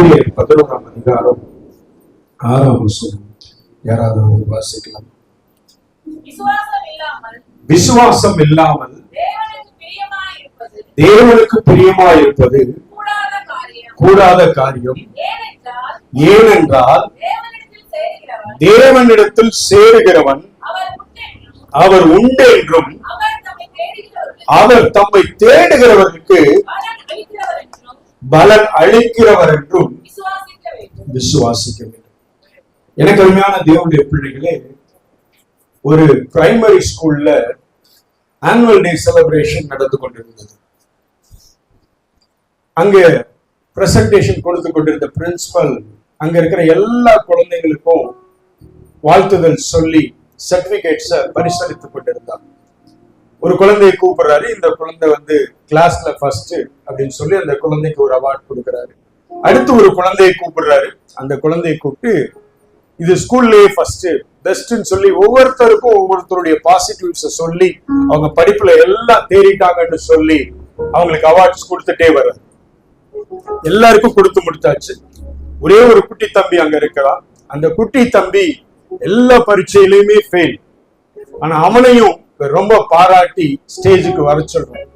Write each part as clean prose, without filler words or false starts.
எபிரேயர் 11ஆம் அதிகாரம் 6ஆம் வசனம் யாராவது வாசிக்கலாம்? விசுவாசம் இல்லாமல் தேவனுக்கு பிரியமாயிருப்பது கூடாத காரியம். ஏனென்றால் தேவனிடத்தில் சேருகிறவன் அவர் உண்டென்றும் அவர் தம்மை தேடுகிறவர்களுக்கு பலன் அளிக்கிறவர் என்றும் விசுவாசிக்க வேண்டும். எனக்கு அருமையான தேவனுடைய பிள்ளைகளே, ஒரு பிரைமரி ஸ்கூல்ல ஆனுவல் டே செலிப்ரேஷன் நடந்து கொண்டிருந்தது. அங்க பிரசன்டேஷன் கொடுத்து கொண்டிருந்த பிரின்சிபல் அங்க இருக்கிற எல்லா குழந்தைகளுக்கும் வாழ்த்துதல் சொல்லி சர்டிபிகேட்ஸ பரிசளித்துக் கொண்டிருந்தார். ஒரு குழந்தையை கூப்பிடுறாரு. இந்த குழந்தை கிளாஸ்ல ஃபர்ஸ்ட் அப்படின்னு சொல்லி அந்த குழந்தைக்கு ஒரு அவார்ட் கொடுக்கிறாரு. அடுத்து ஒரு குழந்தையை கூப்பிடுறாரு. அந்த குழந்தையை கூப்பிட்டு இது ஸ்கூல்லயே ஃபர்ஸ்ட் பெஸ்ட்ன்னு சொல்லி ஒவ்வொருத்தருக்கும் ஒவ்வொருத்தருடைய பாசிட்டிவ்ஸ சொல்லி அவங்க படிப்புல எல்லாம் தேறிட்டாங்கன்னு சொல்லி அவங்களுக்கு அவார்ட்ஸ் கொடுத்துட்டே வர்றாரு. எல்லாருக்கும் கொடுத்து முடிச்சாச்சு. ஒரே ஒரு குட்டி தம்பி அங்க இருக்கிறான். அந்த குட்டி தம்பி எல்லா பரீட்சையிலுமே ஃபெயில். ஆனா அவனையும் ரொம்ப பாராட்டி ஸ்டேஜுக்கு வர சொல்றான்.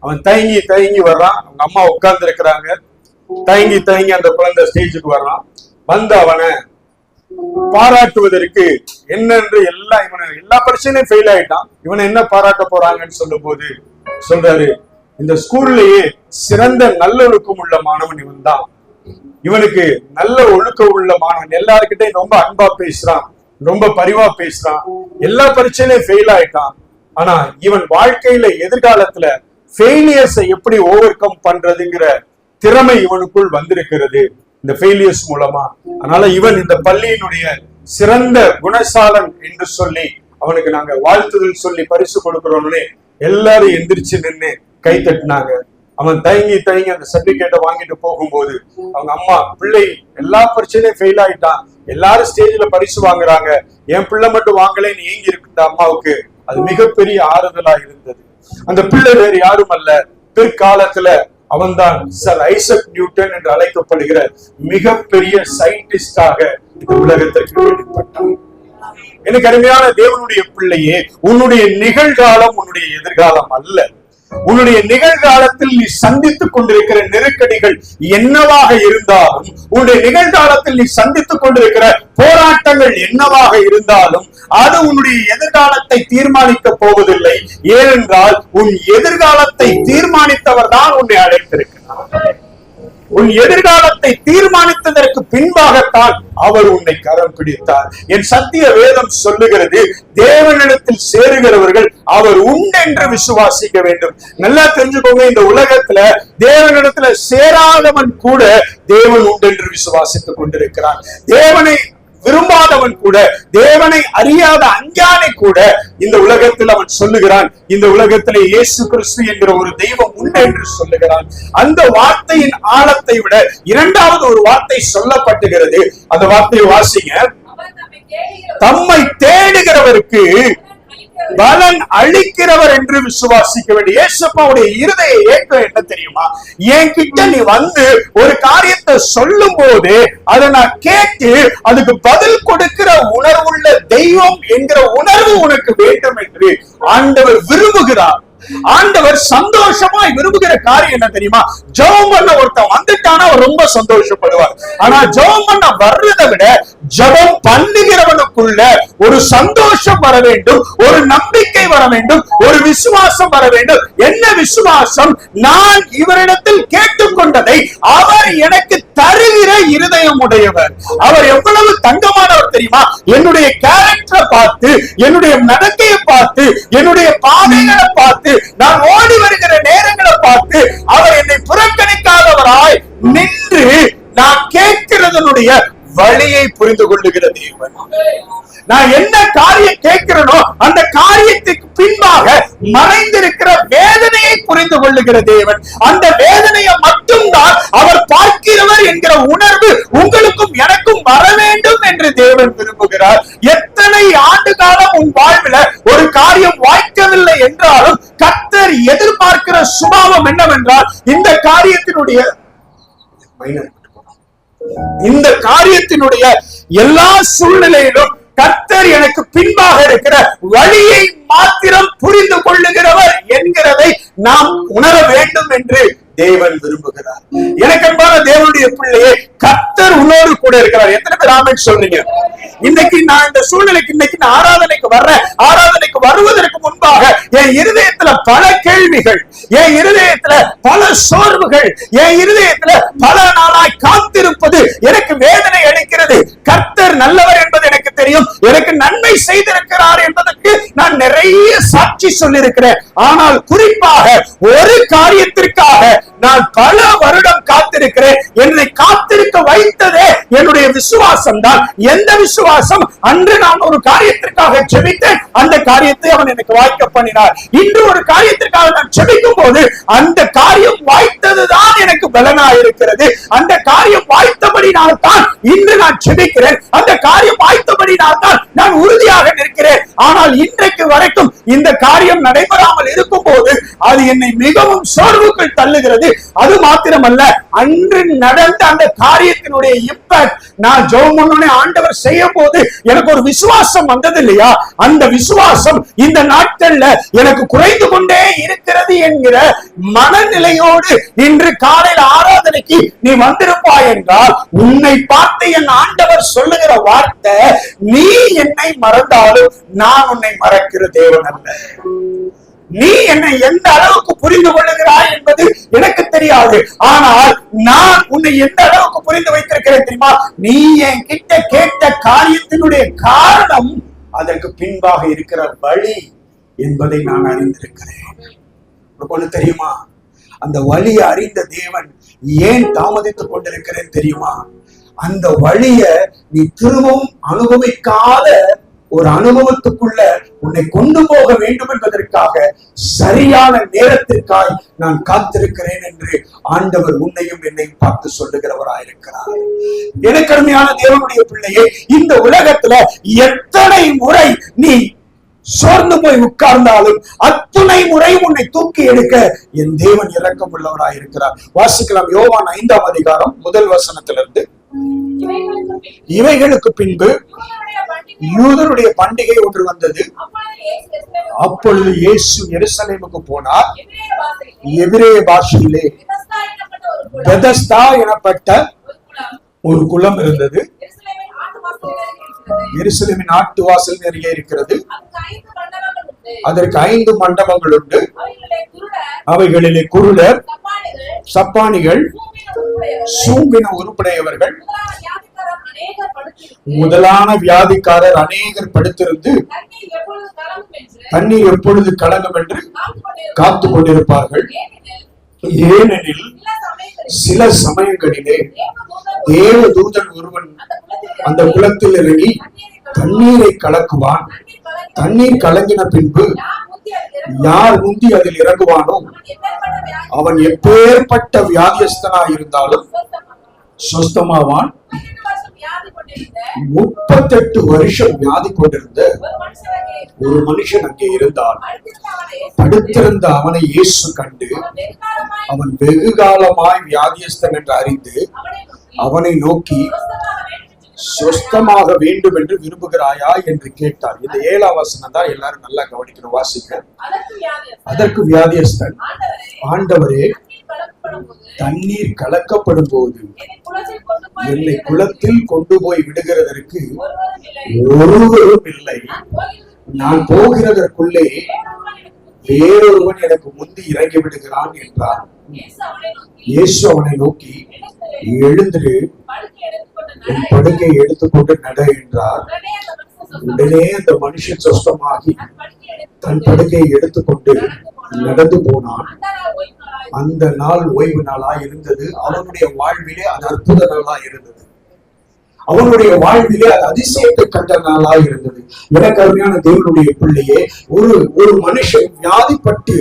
அவன் தயங்கி தயங்கி வர்றான். அவங்க அம்மா உட்கார்ந்து இருக்கிறாங்க. தயங்கி தயங்கி அந்த குழந்தை ஸ்டேஜுக்கு வர்றான். அவனை பாராட்டுவதற்கு என்னென்று எல்லா பரீட்சையிலும் ஃபெயில் ஆயிட்டான். இவனை என்ன பாராட்ட போறாங்கன்னு சொல்லும் போது சொல்றாரு, இந்த ஸ்கூல்லயே சிறந்த நல்லொழுக்கம் உள்ள மாணவன் இவன் தான். இவனுக்கு நல்ல ஒழுக்கம் உள்ள மாணவன், எல்லாருக்கிட்டையும் ரொம்ப அன்பா பேசுறான், ரொம்ப பரிவா பேசுறான். எல்லா பரீட்சையிலும் ஃபெயில் ஆயிட்டான். ஆனா இவன் வாழ்க்கையில எதிர்காலத்துல ஃபெயிலியர்ஸை எப்படி ஓவர் கம் பண்றதுங்கிற திறமை இவனுக்குள் வந்திருக்கிறது இந்த ஃபெயிலியர்ஸ் மூலமா. அதனால இவன் இந்த பள்ளியினுடைய சிறந்த குணசாலன் என்று சொல்லி அவனுக்கு நாங்க வாழ்த்துதல் சொல்லி பரிசு கொடுக்கிறோம்னு எல்லாரும் எந்திரிச்சு நின்று கை தட்டினாங்க. அவன் தயங்கி தயங்கி அந்த சர்டிபிகேட்டை வாங்கிட்டு போகும்போது அவங்க அம்மா, பிள்ளை எல்லா பரீட்சையிலும் ஃபெயில் ஆயிட்டான், எல்லாரும் ஸ்டேஜ்ல பரிசு வாங்குறாங்க, என் பிள்ளை மட்டும் வாங்கலேன்னு ஏங்கி இருக்கின்ற அம்மாவுக்கு அது மிகப்பெரிய ஆறுதலா இருந்தது. அந்த பிள்ளை வேறு யாரும் அல்ல, பிற்காலத்துல அவன்தான் சர் ஐசக் நியூட்டன் என்று அழைக்கப்படுகிற மிகப்பெரிய சயின்டிஸ்டாக இந்த உலகத்திற்கு வெளிப்பட்டான். எனக்கு அருமையான தேவனுடைய பிள்ளையே, உன்னுடைய நிகழ்காலம் உன்னுடைய எதிர்காலம் அல்ல. உன்னுடைய நிகழ்காலத்தில் நீ சந்தித்துக் கொண்டிருக்கிற நெருக்கடிகள் என்னவாக இருந்தாலும், உன்னுடைய நிகழ்காலத்தில் நீ சந்தித்துக் கொண்டிருக்கிற போராட்டங்கள் என்னவாக இருந்தாலும் அது உன்னுடைய எதிர்காலத்தை தீர்மானிக்க போவதில்லை. ஏனென்றால் உன் எதிர்காலத்தை தீர்மானித்தவர் தான் உன்னை அழைத்திருக்கிறார். உன் எதிர்காலத்தை தீர்மானித்ததற்கு பின்பாகத்தான் அவர் உன்னை கரம் பிடித்தார். என் சத்திய வேதம் சொல்லுகிறது, தேவனிடத்தில் சேருகிறவர்கள் அவர் உண்டென்று விசுவாசிக்க வேண்டும். நல்லா தெரிஞ்சுக்கோங்க, இந்த உலகத்துல தேவனிடத்துல சேராதவன் கூட தேவன் உண்டென்று விசுவாசித்துக் கொண்டிருக்கிறான். தேவனை விரும்பாதவன் கூட, தேவனை அறியாத அஞ்ஞானை கூட இந்த உலகத்தில் அவன் சொல்லுகிறான், இந்த உலகத்திலே இயேசு கிறிஸ்து என்கிற ஒரு தெய்வம் உண்டு என்று சொல்லுகிறான். அந்த வார்த்தையின் ஆழத்தை விட இரண்டாவது ஒரு வார்த்தை சொல்லப்பட்டுகிறது. அந்த வார்த்தையை வாசிங்க. தம்மை தேடுகிறவருக்கு பலன் அளிக்கிறவர் என்று விசுவாசிக்க வேண்டும். இயேசுப்பாவுடைய இருதய ஏக்கம் என்ன தெரியுமா? என்கிட்ட நீ ஒரு காரியத்தை சொல்லும் போது அதை நான் கேட்டு அதுக்கு பதில் கொடுக்கிற உணர்வுள்ள தெய்வம் என்கிற உணர்வு உனக்கு வேண்டும் என்று ஆண்டவர் விரும்புகிறார். ஆண்டவர் சந்தோஷமாய் விரும்புகிற காரியம் என்ன தெரியுமா? ஜெபம் பண்ண ஒருத்தன் வந்துட்டானா அவர் ரொம்ப சந்தோஷப்படுவார். ஆனா ஜெபம் பண்ண வர்றதை விட ஜெபம் பண்ணுகிறவனுக்குள்ள ஒரு சந்தோஷம் வர வேண்டும், ஒரு நம்பிக்கை வர வேண்டும், ஒரு விசுவாசம் வர வேண்டும். என்ன விசுவாசம்? நான் இவரிடத்தில் கேட்டுக்கொண்டதை அவர் எனக்கு தருகிற இருதயம் உடையவர். அவர் எவ்வளவு தங்கமானவர் தெரியுமா? என்னுடைய கேரக்டரை பார்த்து, என்னுடைய நடக்கையை பார்த்து, என்னுடைய பாதைகளை பார்த்து, நான் ஓடி வருகிற நேரங்களை பார்த்து அவர் என்னை புறக்கணிக்காதவராய் நின்று நான் கேட்கிறதனுடைய வழியை புரிந்து கொள்ளுகிற தேவன். நான் என்ன காரியம் கேட்கிறேனோ அந்த காரியத்துக்கு பின்பாக மறைந்திருக்கிற வேதனையை புரிந்து கொள்ளுகிற தேவன். அந்த வேதனையை மட்டும்தான் அவர் பார்க்கிறவர் என்கிற உணர்வு உங்களுக்கும் எனக்கும் வர வேண்டும் என்று தேவன் விரும்புகிறார். எத்தனை ஆண்டு காலம் உன் வாழ்வில் ஒரு காரியம் வாய்க்கவில்லை என்றாலும் கர்த்தர் எதிர்பார்க்கிற சுபாவம் என்னவென்றால் இந்த காரியத்தினுடைய இந்த காரியத்தினுடைய எல்லா சூழ்நிலையிலும் கர்த்தர் எனக்கு பின்பாக இருக்கிற வழியை மாத்திரம் புரிந்து கொள்ளுகிறவர் என்கிறதை நாம் உணர வேண்டும் என்று தேவன் விரும்புகிறார். எனக்கு அன்பான தேவனுடைய பிள்ளையே, கர்த்தர் உன்னோடு கூட இருக்கிறார். எத்தனை பேர் ஆமென் சொல்றீங்க? இன்னைக்கு நான் இந்த சூழ்நிலைக்கு, இன்னைக்கு நான் ஆராதனைக்கு வர்றேன். ஆராதனைக்கு வருவதற்கு முன்பாக என் இருதயத்துல பல கேள்விகள், என் இருதயத்துல பல சோர்வுகள், என் இருதயத்துல பல நாளாய் காத்திருப்பது எனக்கு வேதனை அளிக்கிறது. கர்த்தர் நல்லவர் என்பது எனக்கு தெரியும், எனக்கு நன்மை செய்திருக்கிறார் என்பதற்கு நான் நிறைய சாட்சி சொல்லியிருக்கிறேன். ஆனால் குறிப்பாக ஒரு காரியத்திற்காக நான் பல வருடம் காத்திருக்கிறேன். என்னை காத்திருக்க வைத்ததே என்னுடைய விசுவாசம் தான். எந்த விசுவாசம்? அன்று நான் ஒரு காரியத்திற்காக ஜெபித்தேன், அந்த காரியத்தை அவன் எனக்கு வாய்க்க பண்ணினார். இன்று ஒரு காரியத்திற்காக நான் ஜெபிக்கும் போது அந்த காரியம் வாய்த்ததுதான் எனக்கு பலனா இருக்கிறது. அந்த காரியம் வாய்த்தபடினால் தான் இன்று நான் ஜெபிக்கிறேன். அந்த காரியம் வாய்த்தபடினால் தான் நான் உறுதியாக நிற்கிறேன். ஆனால் இன்றைக்கு வரைக்கும் இந்த காரியம் நடைபெறாமல் இருக்கும் போது அது என்னை மிகவும் சோர்வுக்குள் தள்ளுகிறது. அது மாத்திரமல்ல, அன்று நடந்த அந்த காரியத்தினுடைய இம்பாக்ட், நான் ஜெபம் பண்ணி ஆண்டவர் செய்யும் போது எனக்கு ஒரு விசுவாசம் வந்தது இல்லையா, அந்த விசுவாசம் இந்த நாட்கள்ல எனக்கு குறைந்து கொண்டே இருக்கிறது என்கிற மனநிலையோடு இன்று காலையில் ஆராதனைக்கு நீ வந்திருப்பாய் என்றால், உன்னை பார்த்து என் ஆண்டவர் சொல்லுகிற வார்த்தை, நீ என்னை மறந்தாலும் நான் உன்னை மறக்கிற தேவன் அல்ல. நீ என்னை எந்த அளவுக்கு புரிந்து கொள்ளுகிறாய் என்பது எனக்கு தெரியாது. ஆனால் நான் உன்னை எந்த அளவுக்கு புரிந்து வைத்திருக்கிறேன் தெரியுமா? நீ என் கிட்ட கேட்ட காரியத்தினுடைய காரணம் அதற்கு பின்பாக இருக்கிற வழி என்பதை நான் அறிந்திருக்கிறேன். ஒண்ணு தெரியுமா? அந்த வழியை அறிந்த தேவன் ஏன் தாமதித்துக் கொண்டிருக்கிறேன் தெரியுமா? அந்த வழிய நீ திரும்பவும் அனுபவிக்காத ஒரு அனுபவத்துக்குள்ள உன்னை கொண்டு போக வேண்டும் என்பதற்காக சரியான நேரத்திற்காய் நான் காத்திருக்கிறேன் என்று ஆண்டவர் உன்னையும் என்னையும் பார்த்து சொல்லுகிறவராயிருக்கிறார். எனக்கு அருமையான தேவனுடைய பிள்ளையே, இந்த உலகத்துல எத்தனை முறை நீ சோர்ந்து போய் உட்கார்ந்தாலும் அத்துணை முறை உன்னை தூக்கி எடுக்க என் தேவன் இரக்கம் உள்ளவராயிருக்கிறார். வாசிக்கலாம் யோவான் 5ஆம் அதிகாரம் 1 வசனத்திலிருந்து. இவைகளுக்கு பின்பு யூதருடைய பண்டிகை ஒன்று வந்தது. அப்பொழுது இயேசு எருசலேமுக்கு போனார். எபிரேய பாஷையிலே பெதஸ்தா எனப்பட்ட ஒரு குளம் இருந்தது. எருசலேமின் நாட்டு வாசல் நிறைய இருக்கிறது. அதற்கு 5 மண்டபங்கள் உண்டு. அவைகளிலே குருடர், சப்பானிகள், சூம்பின உருப்படையவர்கள், முதலான வியாதிக்காரர் அநேகர் படுத்திருந்து தண்ணீர் எப்பொழுது கலங்கும் என்று காத்து கொண்டிருப்பார்கள். ஏனெனில் சில சமயங்களிலே தேவ தூதன் ஒருவன் அந்த குளத்தில் இறங்கி தண்ணீரை கலக்குவான். தண்ணீர் கலங்கின பின்பு யார் முந்தி அதில் இறங்குவானோ அவன் எப்பேற்பட்ட வியாதியஸ்தனாய் இருந்தாலும் சொஸ்தமாவான். 38 வருஷம் வியாதி கொண்டிருந்த ஒரு மனுஷன் அங்கே இருந்தான். படுத்திருந்த அவனை இயேசு கண்டு அவன் வெகு காலமாய் வியாதியஸ்தன் என்று அறிந்து அவனை நோக்கி, சொஸ்தமாக வேண்டும் என்று விரும்புகிறாயா என்று கேட்டார். இந்த 7ஆம் வசனம் தான் எல்லாரும் நல்லா கவனிக்கணும், வாசிக்க. அதற்கு வியாதியஸ்தன், ஆண்டவரே, தண்ணீர் கலக்கப்படும் போது என்னை குளத்தில் கொண்டு போய் விடுகிறதற்கு ஒருவரும் இல்லை. நான் போகிறதற்குள்ளே வேறொருவன் எனக்கு முந்தி இறங்கி விடுகிறான் என்றார். இயேசு அவனை நோக்கி, எழுந்திரு, உன் படுக்கை எடுத்துக்கொண்டு நட என்றார். உடனே அந்த மனுஷன் சொஸ்தமாகி தன் படுக்கையை எடுத்துக்கொண்டு நடந்து போனான். அந்த நாள் ஓய்வு நாளா இருந்தது. அவனுடைய வாழ்விலே அது அற்புத நாளா இருந்தது. அவனுடைய வாழ்விலே அது அதிசயத்தை கண்ட நாளா இருந்தது. எனக்கு அருமையான தேவனுடைய பிள்ளையே, ஒரு மனுஷன் வியாதிப்பட்டு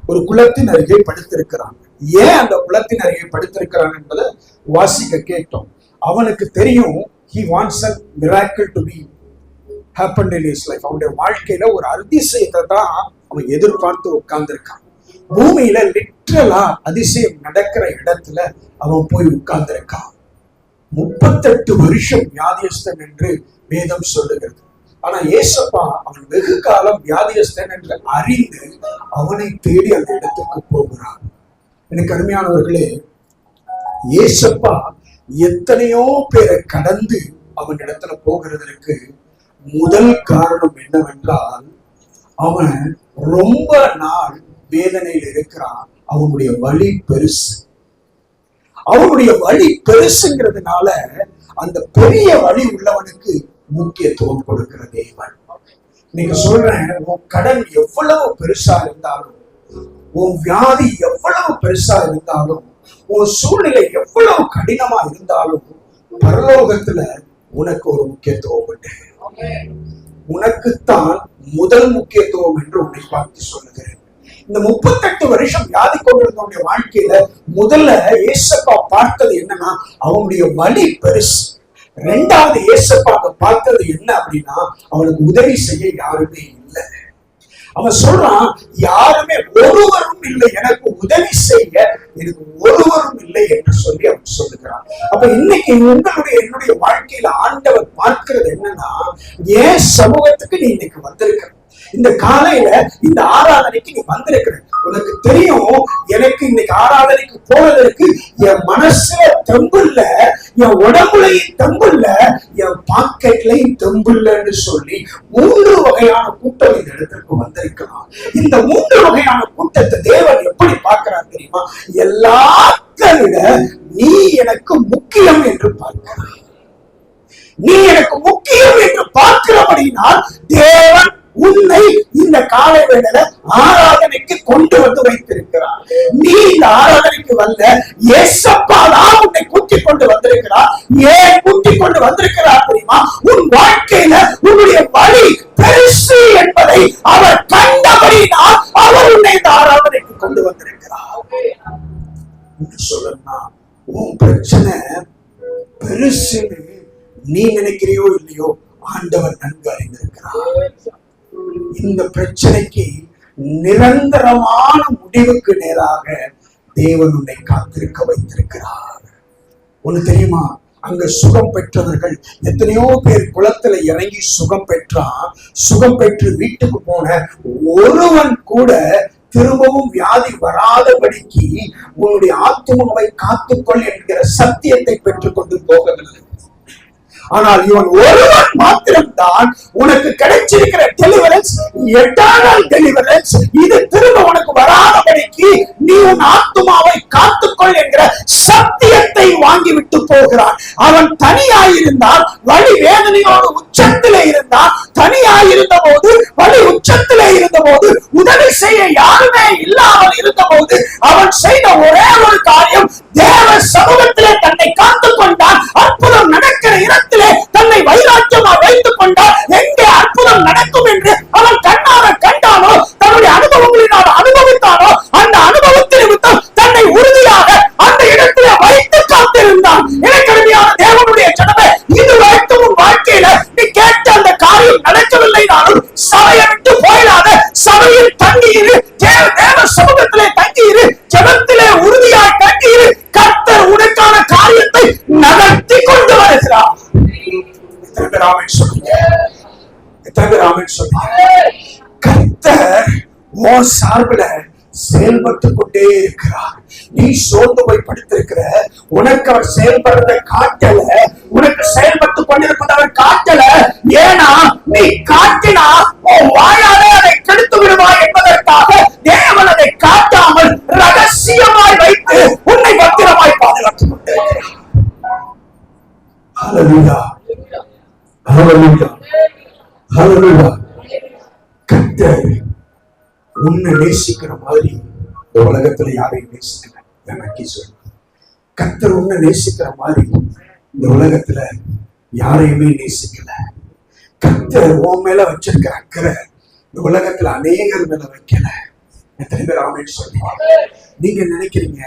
ஒரு குளத்தின் அருகே படுத்திருக்கிறான். ஏன் அந்த குளத்தின் அருகே படுத்திருக்கிறான் என்பதை வாசிக்க கேட்டோம். அவனுக்கு தெரியும், he wants a miracle to be happened in his life. அவனுடைய வாழ்க்கையில ஒரு அதிசயத்தை தான் அவன் எதிர்பார்த்து உட்கார்ந்திருக்கான். பூமியில லிட்டரலா அதிசயம் நடக்கிற இடத்துல அவன் போய் உட்கார்ந்திருக்கான். 38 வருஷம் வியாதியஸ்தன் என்று வேதம் சொல்லுகிறது. ஆனா ஏசப்பா அவன் வெகு காலம் வியாதியஸ்தன் என்று அறிந்து அவனை தேடி அந்த இடத்துக்கு போகிறான். எனக்கு அருமையானவர்களே, ஏசப்பா எத்தனையோ பேரை கடந்து அவன் இடத்துல போகிறதற்கு முதல் காரணம் என்னவென்றால், அவன் ரொம்ப நாள் வேதனையில் இருக்கிறான். அவனுடைய வலி பெருசு. அவனுடைய வலி பெருசுங்கிறதுனால அந்த பெரிய வலி உள்ளவனுக்கு முக்கியத்துவம் கொடுக்கிற தேவன். நீங்க சொல்றேன், உன் கடன் எவ்வளவு பெருசா இருந்தாலும், உன் வியாதி எவ்வளவு பெருசா இருந்தாலும், உன் சூழ்நிலை எவ்வளவு கடினமா இருந்தாலும், பரலோகத்துல உனக்கு ஒரு முக்கியத்துவம் உண்டு. உனக்குத்தான் முதல் முக்கியத்துவம் என்று உன்னை பார்த்து சொல்லுகிறேன். இந்த 38 வருஷம் வியாதி கொண்டிருந்தவனுடைய வாழ்க்கையில முதல்ல ஏசப்பா பார்த்தது என்னன்னா, அவனுடைய வலி பெருசு. ரெண்டாவது ஏசப்பா பார்த்தது என்ன அப்படின்னா, அவனுக்கு உதவி செய்ய யாருமே இல்லை. அவன் சொல்றான், யாருமே ஒருவரும் இல்லை, எனக்கு உதவி செய்ய எனக்கு ஒருவரும் இல்லை என்று சொல்லி அவன் சொல்லுகிறான். அப்ப இன்னைக்கு உங்களுடைய என்னுடைய வாழ்க்கையில ஆண்டவர் பார்க்கிறது என்னன்னா, ஏன் சமூகத்துக்கு நீ இன்னைக்கு வந்திருக்க, இந்த காலையில இந்த ஆராதனைக்கு நீ வந்திருக்கிற. உனக்கு தெரியும், எனக்கு இன்னைக்கு ஆராதனைக்கு போறதற்கு என் மனசுல தெம்பு இல்ல, என் உடம்புலையும் தெம்பு இல்ல, என் பாக்கெட்லையும் தெம்பு இல்லைன்னு சொல்லி 3 வகையான கூட்டம் இந்த இடத்திற்கு வந்திருக்கலாம். இந்த 3 வகையான கூட்டத்தை தேவன் எப்படி பார்க்கிறார் தெரியுமா? எல்லாத்தை விட நீ எனக்கு முக்கியம் என்று பார்க்கிறார். நீ எனக்கு முக்கியம் என்று பார்க்கிறபடினால் தேவன் உன்னை இந்த காலை வேளையில ஆராதனைக்கு கொண்டு வந்து வைத்திருக்கிறார். நீ இந்த ஆராதனைக்கு வந்த ஏசப்பா தான் உன்னை கூட்டிக் கொண்டு வந்திருக்கிறார். ஏன் கூட்டிக் கொண்டு வந்திருக்கிறார் தெரியுமா? உன் வாழ்க்கையில உன்னுடைய வழி பெருசு என்பதை அவர் கண்டபடினால் அவர் உன்னை இந்த ஆராதனைக்கு கொண்டு வந்திருக்கிறார். சொல்லணும்னா, உன் பிரச்சனை பெருசுன்னு நீ நினைக்கிறியோ இல்லையோ, ஆண்டவர் நன்கு அறிந்திருக்கிறார். இந்த பிரச்சனைக்கு நிரந்தரமான முடிவுக்கு நேராக தேவன் உன்னை காத்திருக்க வைத்திருக்கிறார். ஒண்ணு தெரியுமா? அங்க சுகம் பெற்றவர்கள் எத்தனையோ பேர் குளத்துல இறங்கி சுகம் பெற்றான். சுகம் பெற்று வீட்டுக்கு போன ஒருவன் கூட திரும்பவும் வியாதி வராதபடிக்கு உன்னுடைய ஆத்துமாவை காத்துக்கொள் என்கிற சத்தியத்தை பெற்றுக் கொண்டு போகவில்லை. ஆனால் இவன் ஒருவன் மாத்திரம்தான் உனக்கு கிடைச்சிருக்கிற டெலிவரன்ஸ், எட்டர்னல் டெலிவரன்ஸ். இது திரும்ப உனக்கு வராதபடிக்கு நீ உன் ஆத்துமாவை காத்துக்கொள் என்கிற சத்தியத்தை வாங்கி விட்டு போகிறான். அவன் தனியாயிருந்தால், வலி வேதனையோடு உச்சத்திலே இருந்தான். தனியாயிருந்த போது, வலி உச்சத்திலே இருந்த போது, உதவி செய்ய யாருமே இல்லாமல் இருந்த போது, அவன் செய்த ஒரே ஒரு காரியம், தேவ சமூகத்திலே தன்னை காத்துக் கொண்டான். அற்புதம் நடக்கிற இடத்திலே தன்னை வைராக்கியமாக வைத்துக் கொண்டால் எங்கே அற்புதம் நடக்கும் என்று அவன் கண்ணார கண்டானோ, தன்னுடைய அனுபவங்களினால் அனுபவித்தானோ, அந்த அனுபவத்தின் நிமித்தம் தன்னை உறுதியாக அந்த இடத்திலே வைத்து காத்திருந்தான். எனக்கருமையான தேவனுடைய ஜனமே, இதுவரைக்கும் உன் வாழ்க்கையில நீ கேட்ட அந்த காரியம் நடக்கவில்லைனாலும் சபையை விட்டு போயிடாத. சபையில் தங்கியிரு, தேவ சமூகத்திலே தங்கியிரு, ஜெபத்திலே உறுதியாய் தங்கியிரு. கர்த்தர் உனக்கான காரியத்தை நடத்தி கொண்டு வருகிறார். கர்த்தர் உன் சார்பில் செயல்பட்டு கொண்டே இருக்கிறார். நீ சோர்ந்து போய் படுத்திருக்கிற, உனக்கு அவர் செயல்படுறதை காட்டல, உனக்கு செயல்பட்டு கொண்டிருப்பதை அவர் காட்டல. ஏன்னா நீ காட்டினா உன் வாயாலே அதை கெடுத்து விடுவாய் என்பதற்காக தேவன் அதை காட்டாமல் ரகசியமாய் வைத்து உன்னை பத்திரமாய் பாதுகாத்துக் கொண்டிருக்கிறார். ஹல்லேலூயா, ஹல்லேலூயா, ஹல்லேலூயா. கர்த்தர் உன்னை நேசிக்கிற மாதிரி இந்த உலகத்துல யாரையும் நேசிக்கல. எனக்கு சொல்ல, கர்த்தர் உன்னை நேசிக்கிற மாதிரி இந்த உலகத்துல யாரையுமே நேசிக்கல. கர்த்தர் உன் மேல வச்சிருக்கிற அக்கறை இந்த உலகத்துல அநேகர் மேல வைக்கல. எத்தனை பேர் ஆமென் சொல்லுங்க? நீங்க நினைக்கிறீங்க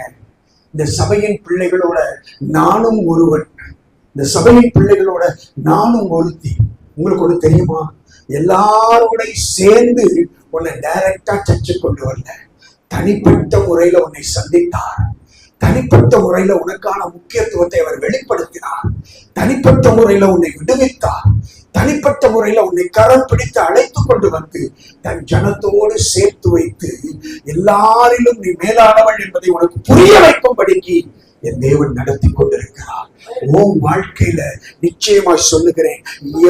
இந்த சபையின் பிள்ளைகளோட நானும் ஒருவன், இந்த சபையின் பிள்ளைகளோட நானும் ஒருத்தி. உங்களுக்கு ஒண்ணு தெரியுமா? எல்லாரோட சேர்ந்து உன்னை டைரக்டா சர்ச்சு கொண்டு வரல, தனிப்பட்ட முறையில உன்னை சந்தித்தார். தனிப்பட்ட முறையில உனக்கான முக்கியத்துவத்தை அவர் வெளிப்படுத்தினார். தனிப்பட்ட முறையில உன்னை விடுவித்தார். தனிப்பட்ட முறையில உன்னை கரம் பிடித்து அழைத்து கொண்டு வந்து தன் ஜனத்தோடு சேர்த்து வைத்து எல்லாரிலும் நீ மேலானவள் என்பதை உனக்கு புரிய வைக்கும்படிக்கு என் தேவன் நடத்தி கொண்டிருக்கிறார். உன் வாழ்க்கையில நிச்சயமா சொல்லுகிறேன்,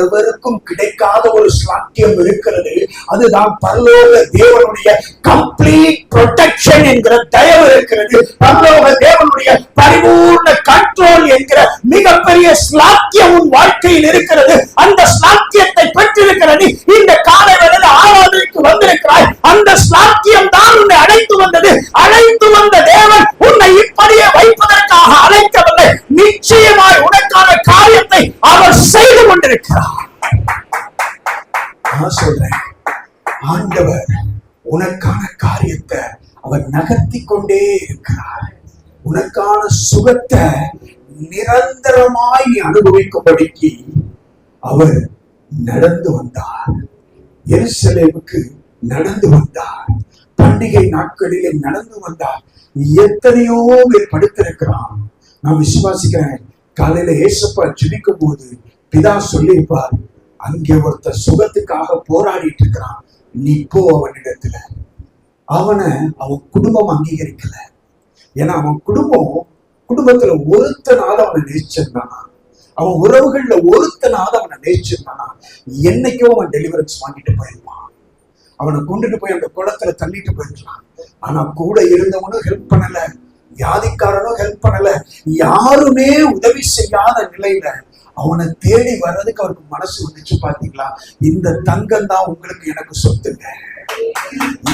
எவருக்கும் கிடைக்காத ஒரு சாத்தியம் இருக்கிறது. அதுதான் பரலோக தேவனுடைய கம்ப்ளீட் ப்ரொடெக்ஷன் என்கிற தயவு இருக்கிறது. பரலோக தேவனுடைய பரிபூர்ண கண்ட்ரோல் என்கிற மிகப்பெரிய ஸ்லாக்கியம் உன் வாழ்க்கையில் இருக்கிறது. அந்த ஸ்லாக்கியத்தை பெற்றிருக்கிறது. இந்த காலவேளையில் ஆராதனைக்கு வந்திருக்கிறாய். அந்த ஸ்லாக்கியம் தான் உன்னை அழைத்து வந்தது. அழைத்து வந்த தேவன் உன்னை இப்படியே வைப்பதற்காக அழைக்கவில்லை. நிச்சயமாய் உனக்கான காரியத்தை அவர் செய்து கொண்டிருக்கிறார். நான் சொல்றேன், ஆண்டவர் உனக்கான காரியத்தை அவர் நகர்த்தி கொண்டே இருக்கிறார். உனக்கான சுகத்தை நிரந்தரமாய் நீ அனுபவிக்கும்படிக்கு அவர் நடந்து வந்தார். எருசலேமுக்கு நடந்து வந்தார். பண்டிகை நாட்களிலே நடந்து வந்தார். எத்தனையோ பேர் படுத்திருக்கிறான். நான் விசுவாசிக்கிறேன், காலையில ஏசப்பா ஜெபிக்கும் போது பிதா சொல்லியிருப்பார், அங்கே ஒருத்தர் சுகத்துக்காக போராடிட்டு இருக்கிறான், நீ போ அவனிடத்துல. அவனை அவன் குடும்பம் அங்கீகரிக்கல. ஏன்னா அவன் குடும்பத்துல ஒருத்தனால அவனை நேசிச்சிருந்தானா, அவன் உறவுகள்ல ஒருத்தனால அவனை நேசிச்சிருந்தானா, என்னைக்கோ அவன் டெலிவரன்ஸ் வாங்கிட்டு போயிருப்பான். அவனை கொண்டுட்டு போய் அந்த குளத்துல தள்ளிட்டு போயிருக்கலாம். ஆனா கூட இருந்தவனும் ஹெல்ப் பண்ணல, வியாதிக்காரனும் ஹெல்ப் பண்ணல, யாருமே உதவி செய்யாத நிலையில அவனை தேடி வர்றதுக்கு அவருக்கு மனசு வந்துச்சு. பாத்தீங்களா, இந்த தங்கம் தான் உங்களுக்கு எனக்கு சொத்துங்க.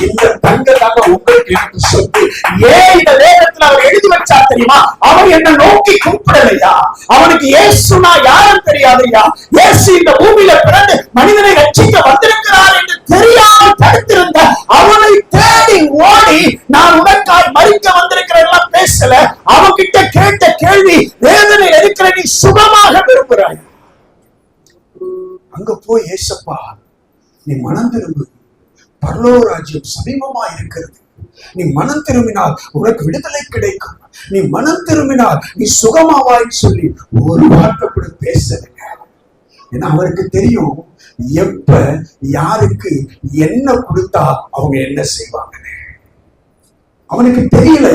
இந்த தங்கம் தாங்க உங்களுக்கு எனக்கு சொத்து. ஏன் இந்த வேதத்துல அவர் எழுதி வச்சா தெரியுமா? அவர் என்ன நோக்கி கூப்பிடலையா? அவனுக்கு இயேசுனா யாரும் தெரியாதையா? இயேசு இந்த பூமியில பிறந்து மனிதனை ரட்சிக்க வந்திருக்கிறார் என்று தெரியாமல் தடுத்திருந்த அவனை தேடி ஓடி, நான் உனக்காய் மறிக்க வந்திருக்கிறேன் பேசல. அவன்கிட்ட கேட்ட கேள்வி, வேதனை இருக்கிற நீ சுகமாக விரும்புகிறாய், அங்க போய் ஏசப்பா நீ மனம் திரும்பு, பரலோக ராஜ்யம் சமீபமா இருக்கிறது, நீ மனம் திரும்பினால் உனக்கு விடுதலை கிடைக்கும், நீ மனம் திரும்பினால் நீ சுகமாவாய் சொல்லி ஒரு வார்த்தை கூட பேசலுங்க. ஏன்னா அவருக்கு தெரியும் எப்ப யாருக்கு என்ன கொடுத்தா அவங்க என்ன செய்வாங்கன்னு. அவனுக்கு தெரியல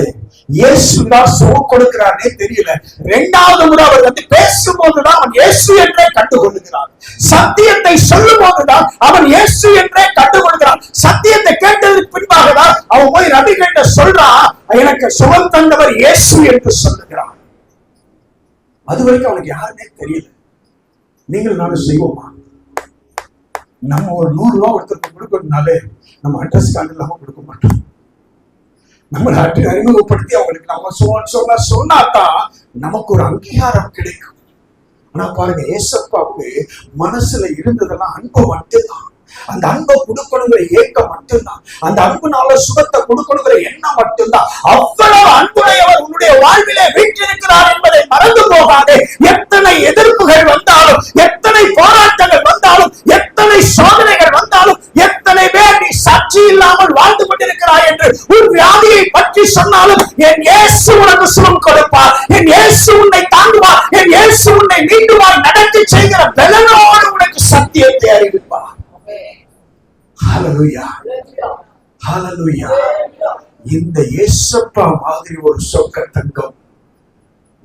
இயேசுதான் சுகம் கொடுக்கிறானே தெரியல. இரண்டாவது முறை அவர் வந்து பேசும்போதுதான் அவன் இயேசு என்றே கண்டுகொள்ளுகிறான். சத்தியத்தை சொல்லும் போதுதான் அவன் இயேசு என்றே கண்டுகொள்கிறான். சத்தியத்தை கேட்டதற்கு பின்பாக தான் அவன் போய் ரவி கிட்ட சொல்றான், எனக்கு சுகம் தந்தவர் இயேசு என்று சொல்லுகிறான். அது வரைக்கும் அவனுக்கு யாருமே தெரியல. நீங்கள் நானும் செய்வோமா? நம்ம ஒரு 100 ரூபாய் ஒருத்தருக்கு கொடுக்கறதுனாலே நம்ம அட்ரஸ் கார்டு இல்லாம கொடுக்க மாட்டோம். நம்ம நாட்டை அறிமுகப்படுத்தி அவங்களுக்கு நம்ம சொன்னாதான் நமக்கு ஒரு அங்கீகாரம் கிடைக்கும். ஆனா பாருங்க, ஏசப்பாவுக்கு மனசுல இருந்ததெல்லாம் அன்பு மட்டும்தான். அந்த அன்பை கொடுக்கணுங்கிற ஏக்கம் மட்டும்தான். அந்த அன்புனால சுகத்தை கொடுக்கணுங்கிற எண்ணம் மட்டும்தான். அவ்வளவு அன்புடையவர் உன்னுடைய வாழ்விலே வீற்றிருக்கிறார் என்பதை மறந்து போகாதே. எத்தனை எதிர்ப்புகள் வந்தாலும், எத்தனை போராட்டங்கள் வந்தாலும், எத்தனை சோதனைகள் வந்தாலும், எத்தனை பேர் நீ சாட்சி இல்லாமல் வாழ்ந்து கொண்டிருக்கிறாய் என்று உன் வியாதியை பற்றி சொன்னாலும், என் இயேசு உனக்கு சுகம் கொடுப்பார், என் இயேசு உன்னை தாங்குவார், என் இயேசு உன்னை மீண்டுமாய் நடத்தி செய்கிற பலனோடு உனக்கு சத்தியத்தை அறிவிப்பார். ஹல்லேலூயா, ஹல்லேலூயா. இந்த இயேசப்பா மாதிரி ஒரு சொக்க தங்கம்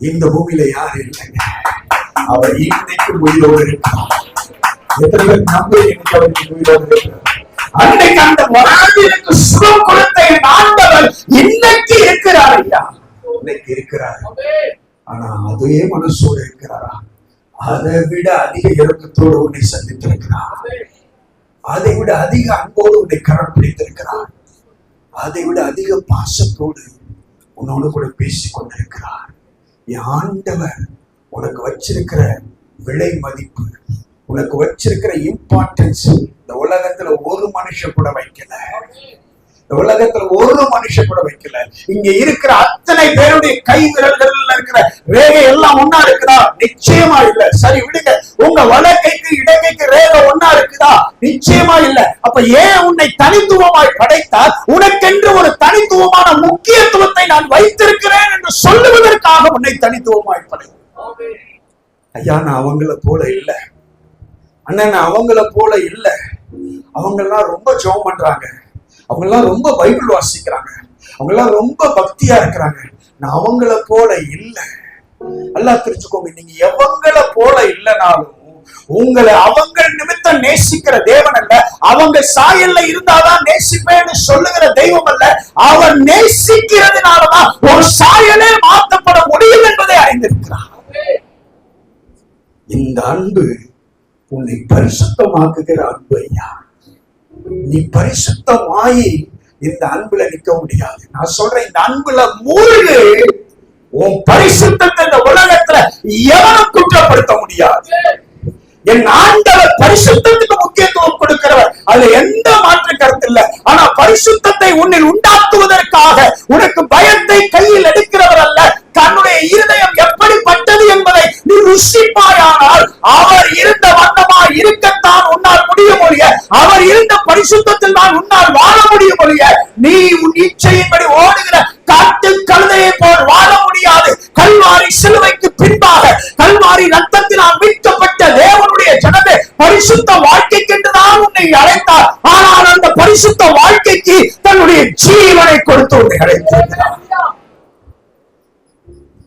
இந்த பூமியில யாரும் இல்லைங்க. அவர் இன்னைக்கு உயிரோடு இருக்கிறார். எத்தனை பேர் நம்பி இன்னைக்கு அவருக்கு உயிரோடு இருக்கிறார்? அன்னைக்கு அந்த மரணத்திற்கு சுகம் கொடுத்த என் ஆண்டவர் இன்னைக்கு இருக்கிறார் ஐயா, இன்னைக்கு இருக்கிறார். ஆனா அதே மனசோடு இருக்கிறாரா? அதை விட அதிக இறக்கத்தோடு உன்னை சந்தித்திருக்கிறார். அதை விட அதிக அன்போடு உன்னை கரம் பிடித்திருக்கிறார். அதை விட அதிக பாசத்தோடு உன்னோடு கூட பேசிக் கொண்டிருக்கிறார். என் ஆண்டவர் உனக்கு வச்சிருக்கிற விலை மதிப்பு, உனக்கு வச்சிருக்கிற இம்பார்ட்டன்ஸ் இந்த உலகத்துல ஒரு மனுஷன் கூட வைக்கல. இந்த உலகத்துல ஒரு மனுஷன் கூட வைக்கல. இங்க இருக்கிற அத்தனை பேருடைய கை விரல்கள் இருக்கிற ரேகை எல்லாம் ஒன்னா இருக்குதா? நிச்சயமா இல்ல. சரி விடுங்க, உங்க வலக்கைக்கு இடக்கைக்கு ரேகை ஒன்னா இருக்குதா? நிச்சயமா இல்ல. அப்ப ஏன் உன்னை தனித்துவமாய் படைத்தால்? உனக்கென்று ஒரு தனித்துவமான முக்கியத்துவத்தை நான் வைத்திருக்கிறேன் என்று சொல்லுவதற்காக உன்னை தனித்துவமாய் படைத்தார். ஐயா நான் அவங்கள போல இல்லை, அண்ணன் நான் அவங்கள போல இல்லை, அவங்கெல்லாம் ரொம்ப ஜெபம் பண்றாங்க, அவங்கெல்லாம் ரொம்ப பைபிள் வாசிக்கிறாங்க, அவங்கெல்லாம் ரொம்ப பக்தியா இருக்கிறாங்க, நான் அவங்கள போல இல்லை. நல்லா தெரிஞ்சுக்கோங்க, நீங்க எவங்கள போல இல்லைனாலும் உங்களை அவங்க நிமித்தம் நேசிக்கிற தேவன் அல்ல, அவங்க சாயல்ல இருந்தாதான் நேசிப்பேன்னு சொல்லுகிற தெய்வம் அல்ல, அவர் நேசிக்கிறதுனாலதான் ஒரு சாயலே மாற்றப்பட முடியும் என்பதை அறிந்திருக்கிறார். இந்த அன்பு உன்னை பரிசுத்தமாக்குகிற அன்பு ஐயா. நீ பரிசுத்தமாயி இந்த அன்புல நிக்க முடியாது. நான் சொல்றேன், இந்த அன்புல மூழ்கு, உன் பரிசுத்தத்தை இந்த உலகத்துல எவனும் குற்றப்படுத்த முடியாது. என் ஆண்டவர் பரிசுத்தத்துக்கு முக்கியத்துவம் கொடுக்கிறவர், அதுல எந்த மாற்று கருத்து இல்லை. ஆனா பரிசுத்தத்தை உன்னில் உண்டாக்குவதற்காக உனக்கு பயத்தை கையில் எடுக்கிறவர் அல்ல. தன்னுடைய இருதயம் எப்படிப்பட்டது என்பதை நீ ருசிப்பாயானால் அவர் இருந்த வண்ணமாய் இருக்கத்தான் உன்னால் முடியும் ஒழிய, அவர் இருந்த பரிசுத்தத்தில் தான் உன்னால் வாழ முடியும் ஒழிய, நீ உன் இச்சையின்படி ஓடுகிற காட்டு கழுதையை போல் வாழ முடியாது. கல்வாரி சிலுவைக்கு பின்பாக கல்வாரி ரத்தத்தினால் மீட்கப்பட்ட தேவனுடைய ஜனமே பரிசுத்த வாழ்க்கைக்கென்றுதான் உன்னை அழைத்தார். ஆனால் அந்த பரிசுத்த வாழ்க்கைக்கு தன்னுடைய ஜீவனை கொடுத்து உன்னை அழைத்திருக்கிறார்.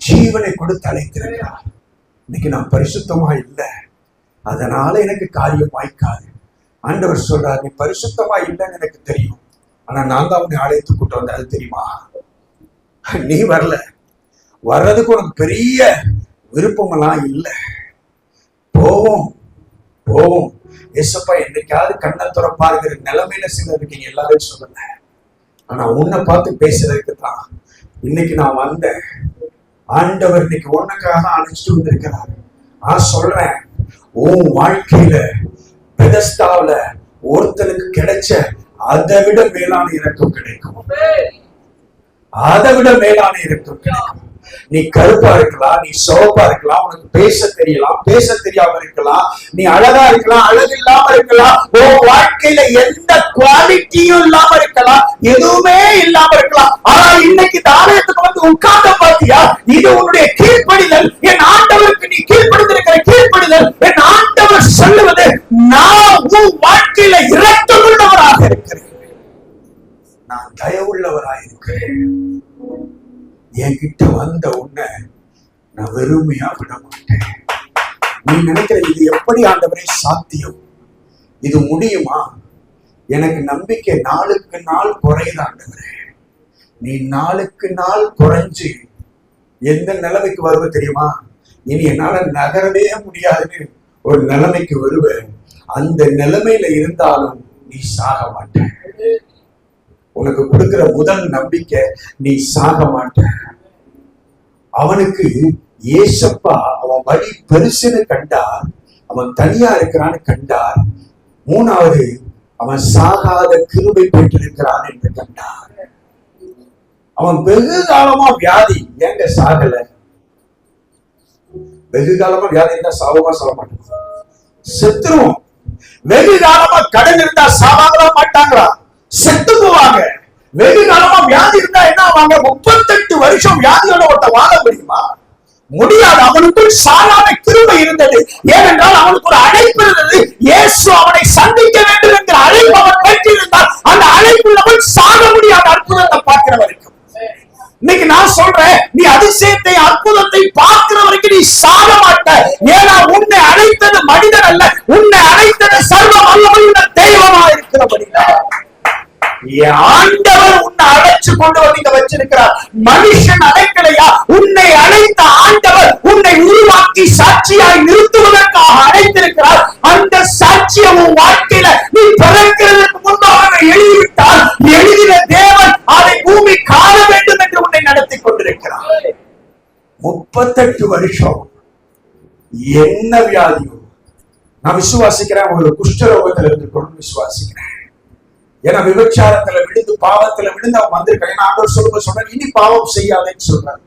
ஜீவனை கொடுத்து அழைத்திருக்கிறார். இன்னைக்கு நான் பரிசுத்தமா இல்லை, அதனால எனக்கு காரியம் வாய்க்காது. ஆண்டவர் சொல்றார், நீ பரிசுத்தமா இல்லைன்னு எனக்கு தெரியும், ஆனா நான் தான் உன்னை அழைத்து கூட்டு வந்தேன், அது தெரியுமா? நீ வரல, வர்றதுக்கு உனக்கு பெரிய விருப்பமெல்லாம் இல்லை. போவோம் போவோம், ஏசப்பா என்னைக்காவது கண்ணை துறப்பாருங்கிற நிலைமையில சிலர் இருக்கீங்க, எல்லாரும் சொல்லல. ஆனா உன்னை பார்த்து பேசுறதுக்கு தான் இன்னைக்கு நான் வந்தேன். ஆண்டவர் இன்னைக்கு உனக்காக அழைச்சிட்டு வந்திருக்கிறார். நான் சொல்றேன், உன் வாழ்க்கையில பெதஸ்தாவுல ஒருத்தனுக்கு கிடைச்ச அதை விட மேலான இரக்கம் கிடைக்கும், அதை விட மேலான இரக்கம் கிடைக்கும். நீ கருப்பா இருக்கலாம், நீ சிவப்பா இருக்கலாம், உனக்கு பேச தெரியலாம், பேச தெரியாம இருக்கலாம், நீ அழகா இருக்கலாம், அழகு இல்லாம இருக்கலாம், உன் வாழ்க்கையில எந்த குவாலிட்டியும் இல்லாம இருக்கலாம், எதுவுமே இல்லாம இருக்கலாம். ஆனா இன்னைக்கு தாரியத்துக்கு வந்து உட்கார்ந்த பாத்தியா, இது உன்னுடைய கீழ்ப்படிதல். என் ஆண்டவருக்கு நீ கீழ்ப்படிந்திருக்கிற கீழ்ப்படிதல். என் ஆண்டவர் சொல்லுவது, நான் உன் வாழ்க்கையில இரக்கமுள்ளவராக இருக்கிறேன், நான் தயவுள்ளவராக இருக்கிறேன். என்கிட்ட வந்த உன்னை நான் வெறுமையா விட மாட்டேன். நீ நினைக்கிற இது எப்படி ஆண்டவரே சாத்தியம், இது முடியுமா? எனக்கு நம்பிக்கை நாளுக்கு நாள் குறையுது ஆண்டவரே. நீ நாளுக்கு நாள் குறைஞ்சு எந்த நிலைமைக்கு வருவ தெரியுமா? இனி என்னால நகரவே முடியாதுன்னு ஒரு நிலைமைக்கு வருவேன். அந்த நிலைமையில இருந்தாலும் நீ சாக மாட்ட. உனக்கு கொடுக்கிற முதல் நம்பிக்கை, நீ சாக மாட்ட. அவனுக்கு ஏசப்பா அவன் வழி பெருசுன்னு கண்டார், அவன் தனியா இருக்கிறான்னு கண்டார். மூணாவது, அவன் சாகாத கிருபை பெற்றிருக்கிறான் என்று கண்டார். அவன் வெகு காலமா வியாதி, ஏங்க சாகல? வெகு காலமா வியாதி இருந்தா சாவமா சாக மாட்டான், செத்துருவோம். வெகு காலமா கடன் இருந்தா சாவாங்களா மாட்டாங்களா? செத்து போவாங்க. வெகு காலமா வியாதி இருந்தா என்ன ஆவாங்க? 38 வருஷம் வியாதியோட ஒருத்த வாழ முடியுமா? முடியாது. அவனுக்குள் சாகாத கிருபை இருந்தது. ஏனென்றால் அவனுக்கு ஒரு அழைப்பு இருந்தது. இயேசு அவனை சந்திக்க வேண்டும் என்கிற அழைப்பு அவன் பெற்றிருந்தால் அந்த அழைப்புள்ளவன் சாக முடியாத அற்புதத்தை பார்க்கிற வரைக்கும். இன்னைக்கு நான் சொல்றேன், நீ அதிசயத்தை அற்புதத்தை பார்க்கிற வரைக்கும் நீ சாக மாட்ட. ஏன்னா உன்னை அழைத்தது மனிதன் அல்ல, உன்னை அழைத்தது சர்வ வல்லமையுள்ள தெய்வமா இருக்கிறபடிதான். ஆண்டவர் உன்னை அழைச்சு கொண்டு வந்து வச்சிருக்கிறார். மனுஷன் அழைக்கலையா, உன்னை அழைத்த ஆண்டவர் உன்னை உருவாக்கி சாட்சியாய் நிறுத்துவதற்காக அழைத்திருக்கிறார். அந்த சாட்சியம் உன் வாழ்க்கையில நீ பிறக்கிறதுக்கு முன்பாக எழுதிவிட்டால், எழுதின தேவன் அதை பூமி காண வேண்டும் என்று உன்னை நடத்தி கொண்டிருக்கிறார். 38 வருஷம் என்ன வியாதியோ நான் விசுவாசிக்கிறேன். ஒரு குஷ்டரோகத்தில் இருந்து கொண்டு விசுவாசிக்கிறேன். ஏன்னா விபச்சாரத்துல விழுந்து பாவத்துல விழுந்து அவன் வந்திருக்கான். ஏன்னா ஆண்டவர் சொல்ற இனி பாவம் செய்யாதேன்னு சொல்றாரு.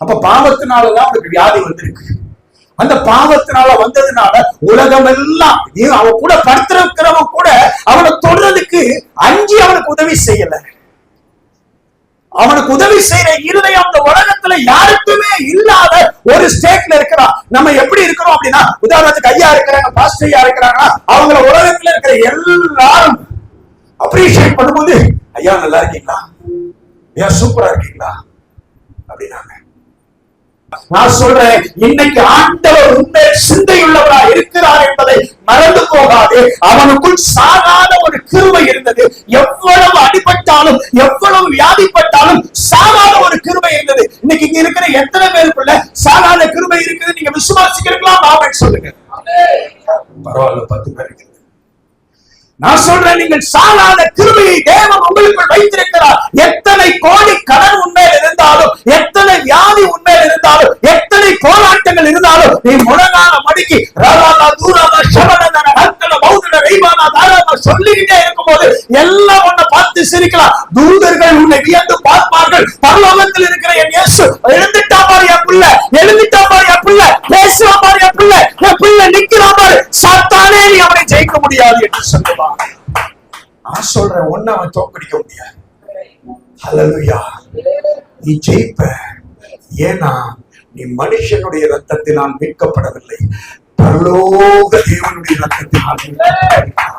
அப்ப பாவத்தினாலதான் அவனுக்கு வியாதி வந்திருக்கு. அந்த பாவத்தினால வந்ததுனால உலகம் எல்லாம் அவன் கூட படுத்திருக்கிறவன் கூட அவனை தொடுறதுக்கு அஞ்சி அவனுக்கு உதவி செய்யல. அவனுக்கு உதவி செய்யற இருதயம் அந்த உலகத்துல யாருக்குமே இல்லாத ஒரு ஸ்டேட்ல இருக்கிறான். நம்ம எப்படி இருக்கிறோம்? பாஸ்டரையா இருக்கிறாங்கன்னா அவங்கள உலகத்துல இருக்கிற எல்லாரும் அப்ரிஷியேட் பண்ணும்போது, ஐயா நல்லா இருக்கீங்களா, ஐயா சூப்பரா இருக்கீங்களா அப்படின்னாங்க. நான் சொல்றேன், இன்னைக்கு ஆண்டவர் உண்மை சிந்தையுள்ளவரா இருக்கிறார் என்பதை மறந்து போகாது. அவனுக்குள் சாகாத ஒரு கிருபை இருந்தது. எவ்வளவு அடிபட்டாலும் எவ்வளவு வியாதிப்பட்டாலும் சாகாத ஒரு கிருபை இருந்தது. இன்னைக்கு இங்க இருக்கிற எத்தனை பேருக்குள்ள சாகாத கிருபை இருக்குது? நீங்க விசுவாசிக்கிறீங்களா? ஆமென் சொல்லுங்க. பரவாயில்ல, 10 பேர் இருக்கு. நான் சொல்றேன், நீங்கள் சாகாத கிருபையை தேவன் உங்களுக்குள் வைத்திருக்கிறார். எத்தனை கோடி கடன் உண்மையில் இருந்தாலும், எத்தனை வியாதி உண்மையில் இருந்தாலும், எத்தனை போராட்டங்கள் இருந்தாலும், நீ முழங்கால மடிக்கி ராலா தூராதா ஷபனதன ஹத்தல பௌதன ரைவானா தாராமா சொல்லிக்கிட்டே இருக்கும்போது எல்லாம் உன்னை பார்த்து சிரிக்கலாம். தூதர்கள் உன்னை வியந்து பார்ப்பார்கள். பரலோகத்தில் இருக்கிற என் இயேசு எழுந்துட்டா பாரு என் பிள்ளை, எழுந்துட்டா பாரு என் பிள்ளை, பேசுவா பாரு என் பிள்ளை, என் பிள்ளை நிக்கிறா பாரு, சாத்தானே நீ அவனை ஜெயிக்க முடியாது என்று சொல்லுவான். நான் சொல்றேன், ஒண்ணு அவன் தோற்கடிக்க முடியாது. ஹல்லேலூயா. நீ ஜெயிப்ப. ஏன்னா நீ மனுஷனுடைய ரத்தத்தினால் மீட்கப்படவில்லை, பரலோக தேவனுடைய ரத்தத்தினால் மீட்கப்பட்டாய்.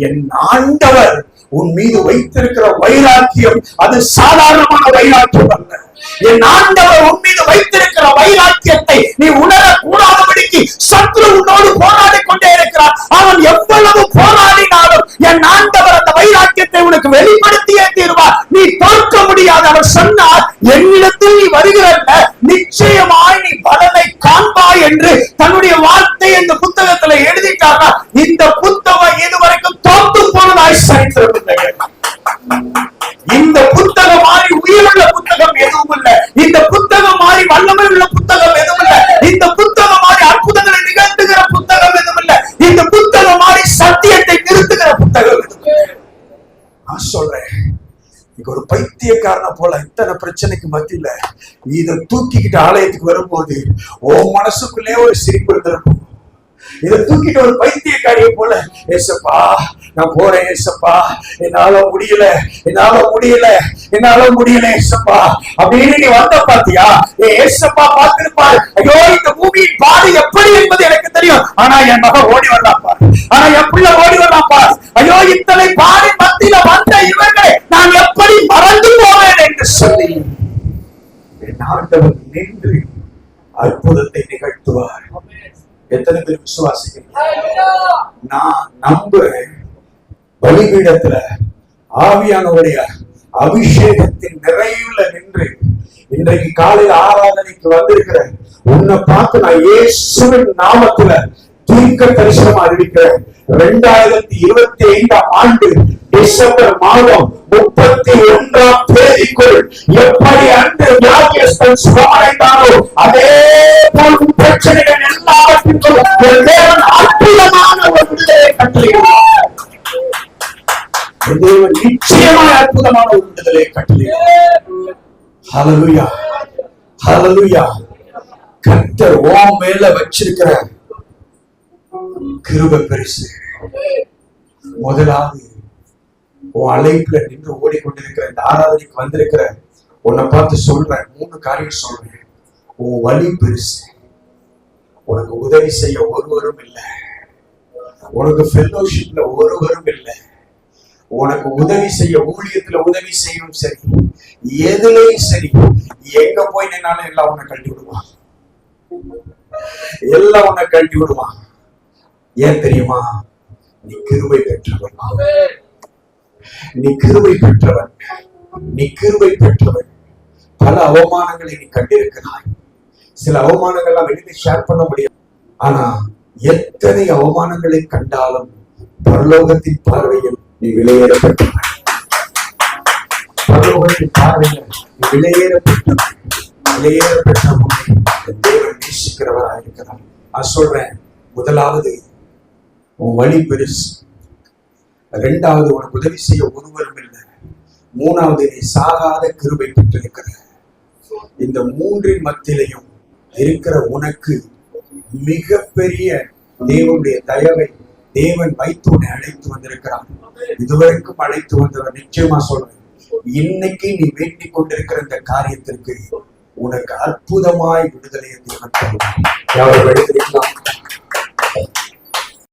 என் ஆண்டவர் உன் மீது வைத்திருக்கிற வைராக்கியம் அது சாதாரணமான வைராக்கியம் அல்ல. என் ஆண்டவர் உன் மீது வைத்திருக்கிற வைராக்கியத்தை நீ உணர கூடாதபடிக்கு சத்ரு உன்னோடு போராடி கொண்டே இருக்கிறார். அவன் எவ்வளவு போராடினாலும் என் ஆண்டவர் அந்த வைராக்கியத்தை உனக்கு வெளிப்படுத்தியே தீர்வார். நீ தோற்க முடியாது. அவர் சொன்னார், என்னிடத்தில் நீ வருகிறல்ல, நிச்சயமாய் நீ பலனை காண்பாய் என்று தன்னுடைய வார்த்தை இந்த புத்தகத்துல எழுதிட்டாரா? இந்த புத்தகம் இதுவரைக்கும் தோற்று போனதாய் சரித்திரமில்லை. இந்த புத்தகம் மாதிரி உயிருள்ள புத்தகம் எதுவும் இல்லை. இந்த புத்தகம் மாதிரி வல்லமை உள்ள புத்தகம் எதுவும் இல்லை. இந்த புத்தகம் மாதிரி அற்புதங்களை நிகழ்த்துகிற புத்தகம் எதுவும் இல்லை. இந்த புத்தகம் மாதிரி சத்தியத்தை நிறுத்துகிற புத்தகம் எதுவும் இல்லை. நான் சொல்றேன், ஒரு பைத்தியக்காரனை போல இத்தனை பிரச்சனைக்கு மத்தியில இதை தூக்கிக்கிட்டு ஆலயத்துக்கு வரும்போது உன் மனசுக்குள்ளே ஒரு சிரிப்பு இருந்திருக்கும். இதை தூக்கிட்டு ஒரு பைத்தியக்காரிய போல, ஏசப்பா நான் போறேன், ஏசப்பா என்னால முடியல, என்னால முடியல, என்னால முடியல ஏசப்பா அப்படின்னு நீ வந்த பாத்தியா? ஏசப்பா பார்த்திருப்பாரு, ஐயோ இந்த பூமியின் பாடு எப்படி என்பது எனக்கு தெரியும், ஆனா என் மகன் ஓடி வரலாம் பாரு, ஆனா என் பிள்ளை ஓடி வரலாம் பாரு, ஐயோ இத்தனை பாடி மத்தியில வந்த இவர்களை நான் எப்படி மறந்து போவேன் என்று சொல்லி என் ஆண்டவர் நின்று அற்புதத்தை நிகழ்த்துவார். எத்தனை பேர் விசுவாசிக்கிறீங்க? நான் நம்புறேன், பலிபீடத்துல ஆவியானவருடைய அபிஷேகத்தின் நிறைவுல நின்று இன்றைக்கு காலையில் ஆராதனைக்கு வந்திருக்கிற உன்னை பார்த்து நான் இயேசுவின் நாமத்துல தீர்க்க தரிசனம் அறிவிக்கிறேன். 2025 ஆண்டு டிசம்பர் மாதம் 31ஆம் தேதிக்குள் எப்படி அன்று வியாதியஸ்தன் சுகமடைந்தாரோ அதே போல் பிரச்சனைகள் எல்லாவற்றிற்கும் தேவன் அற்புதமான ஒரு விடுதலை கட்டளையிடுவார். தேவன் நிச்சயமாக அற்புதமான ஒரு விடுதலை கட்டளையிடுவார். ஹல்லேலூயா, ஹல்லேலூயா. கர்த்தர் உன் மேல வச்சிருக்கிற கிருபை பெருசு. முதலாவது உன் அழைப்புல நின்று ஓடிக்கொண்டிருக்கிற இந்த ஆராதனைக்கு வந்திருக்கிற உன்னை பார்த்து சொல்றேன், 3 காரியம் சொல்றேன். உன் வலி பெருசு. உனக்கு உதவி செய்ய ஒருவரும் இல்லை, உனக்கு ஃபெல்லோஷிப்ல ஒருவரும் இல்லை, உனக்கு உதவி செய்ய ஊழியத்துல உதவி செய்யவும் சரி, எதுலையும் சரி, எங்க போய் நின்னாலும் எல்லாம் உன்னை கழட்டி விடுவான், எல்லாம் உன்னை கழட்டி விடுவான். ஏன் தெரியுமா? நீ கிருபை பெற்றவன், நீ கிருபை பெற்றவன், நீ கிருபை பெற்றவன். பல அவமானங்களை நீ கண்டிருக்கிறாய். சில அவமானங்கள்லாம் வெளியே ஷேர் பண்ண முடியாது. ஆனா எத்தனை அவமானங்களை கண்டாலும் பரலோகத்தின் பார்வையில் நீ விலையேறப்பட்டவன். பரலோகத்தின் பார்வையில் நீ விலையேறப்பட்டவன். விலையேறப்பட்டவனை தேவன் நேசிக்கிறவராக இருக்கிறார். நான் சொல்றேன், முதலாவது உன் வழி பெருசு, 2வது உனக்கு உதவி செய்ய ஒருவரும் இல்லை, 3வது நீ சாகாத கிருபை பெற்றிருக்கிற. இந்த 3 மத்தியிலையும் இருக்கிற உனக்கு மிகப்பெரிய தேவனுடைய தயவை தேவன் வைத்து உன்னை அழைத்து வந்திருக்கிறார். இதுவரைக்கும் அழைத்து வந்தவர். நிச்சயமா சொல்றேன், இன்னைக்கு நீ வேண்டிக் கொண்டிருக்கிற இந்த காரியத்திற்கு உனக்கு அற்புதமாய் விடுதலையை தேவன் தருவார். யாரும் எடுத்திருக்கலாம்.